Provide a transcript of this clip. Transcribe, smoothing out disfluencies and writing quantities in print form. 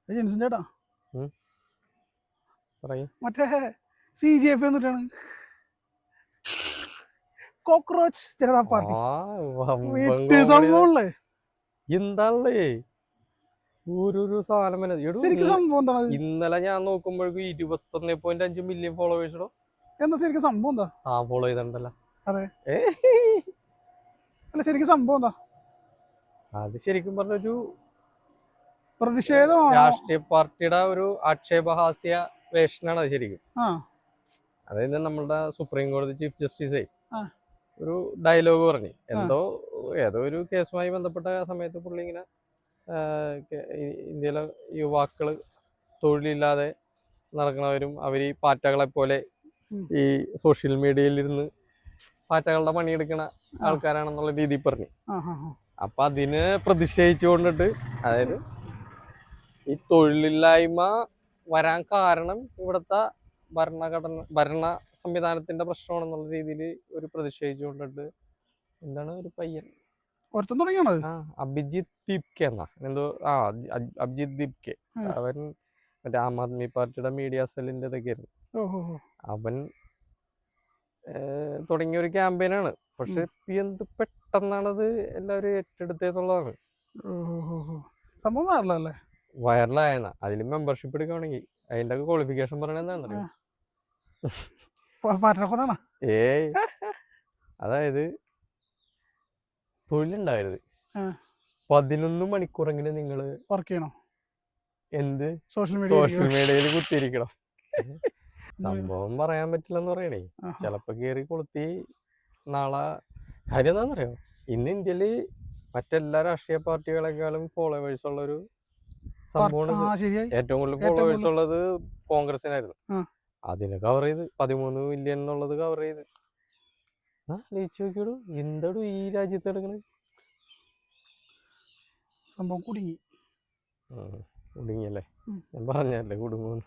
ജിൻസൺ ചേട്ടാ ഉം. പറയ്. മറ്റേ CGF എന്നിട്ടാണ് കോക്രോച്ച് ജനതാ പാർട്ടി വിട്ട് സംഭവമുള്ളേ എന്താണല്ലേ ഒരു സാധനം ശരിക്കും സംഭവം എന്താണ് ഇന്നലെ ഞാൻ നോക്കുമ്പോഴേക്കും 21.5 മില്യൺ ഫോളോവേഴ്സോ എന്താ ശരിക്കും സംഭവം എന്താ ഫോളോ ചെയ്തിട്ടുണ്ടല്ലോ. അതെ അല്ല ശരിക്കും സംഭവം എന്താ അത് ശരിക്കും പറഞ്ഞൊരു പ്രതിഷേധമാണോ രാഷ്ട്രീയ പാർട്ടിയുടെ ഒരു ആക്ഷേപഹാസ്യ വേഷനാണ് അത് ശരിക്കും. ആ അതായത് നമ്മളുടെ സുപ്രീം കോടതി ചീഫ് ജസ്റ്റിസേ ആ. ഒരു ഡയലോഗ് പറഞ്ഞു ഏതോ ഒരു കേസുമായി ബന്ധപ്പെട്ട സമയത്ത് പുള്ളി ഇങ്ങനെ ഇന്ത്യയിലെ യുവാക്കള് തൊഴിലില്ലാതെ നടക്കുന്നവരും അവർ ഈ പാറ്റകളെ പോലെ ഈ സോഷ്യൽ മീഡിയയിൽ ഇരുന്ന് പാറ്റകളുടെ പണിയെടുക്കണ ആൾക്കാരാണെന്നുള്ള രീതിയിൽ പറഞ്ഞു. അപ്പൊ അതിന് പ്രതിഷേധിച്ചു കൊണ്ടിട്ട്, അതായത് ഈ തൊഴിലില്ലായ്മ വരാൻ കാരണം ഇവിടുത്തെ ഭരണ സംവിധാനത്തിന്റെ പ്രശ്നമാണെന്നുള്ള രീതിയിൽ ഒരു പ്രതിഷേധിച്ചു കൊണ്ടിട്ട് എന്താണ് ഒരു പയ്യൻ ഒരുത്തം തുടങ്ങിയാണത് അഭിജിത്ത് ദീപ്കെ എന്നാ എന്തോ അഭിജിത്ത് ദീപ്കെ, അവൻ മറ്റേ ആം ആദ്മി പാർട്ടിയുടെ മീഡിയ സെല്ലിന്റെ ഇതൊക്കെയായിരുന്നു. അവൻ തുടങ്ങിയ ഒരു ക്യാമ്പയിനാണ്. പക്ഷെ എന്ത് പെട്ടെന്നാണത് എല്ലാവരും ഏറ്റെടുത്തെന്നുള്ളതാണ്. സംഭവം വൈറലല്ലേ? വൈറലായെന്ന അതിൽ മെമ്പർഷിപ്പ് എടുക്കുകയാണെങ്കിൽ അതിന്റെ ഒക്കെ ക്വാളിഫിക്കേഷൻ പറയണെന്താണെന്നറിയോ? അതായത് തൊഴിലുണ്ടാകരുത്, 11 മണിക്കൂറെങ്കിലും നിങ്ങള് വർക്ക് ചെയ്യണം, എന്ത് സോഷ്യൽ മീഡിയയിൽ കുത്തിയിരിക്കണം. സംഭവം പറയാൻ പറ്റില്ലെന്ന് പറയണേ. ചിലപ്പോ കേറി കൊളുത്തി നാളെ. കാര്യം എന്താണെന്നറിയോ, ഇന്ന് ഇന്ത്യയില് മറ്റെല്ലാ രാഷ്ട്രീയ പാർട്ടികളെക്കാളും ഫോളോവേഴ്സ് ഉള്ളൊരു സംഭവമാണ്. ഏറ്റവും കൂടുതൽ ഫോളോവേഴ്സ് ഉള്ളത് കോൺഗ്രസിനായിരുന്നു. അതിനെ കവർ ചെയ്ത് 13 മില്യൺ എന്നുള്ളത് കവർ ചെയ്ത് ലയിച്ചു നോക്കിയോളൂ. എന്താടൂ ഈ രാജ്യത്ത് എടുക്കണത്? സംഭവം കുടുങ്ങിയല്ലേ? ഞാൻ പറഞ്ഞല്ലേ കുടുങ്ങുന്നു.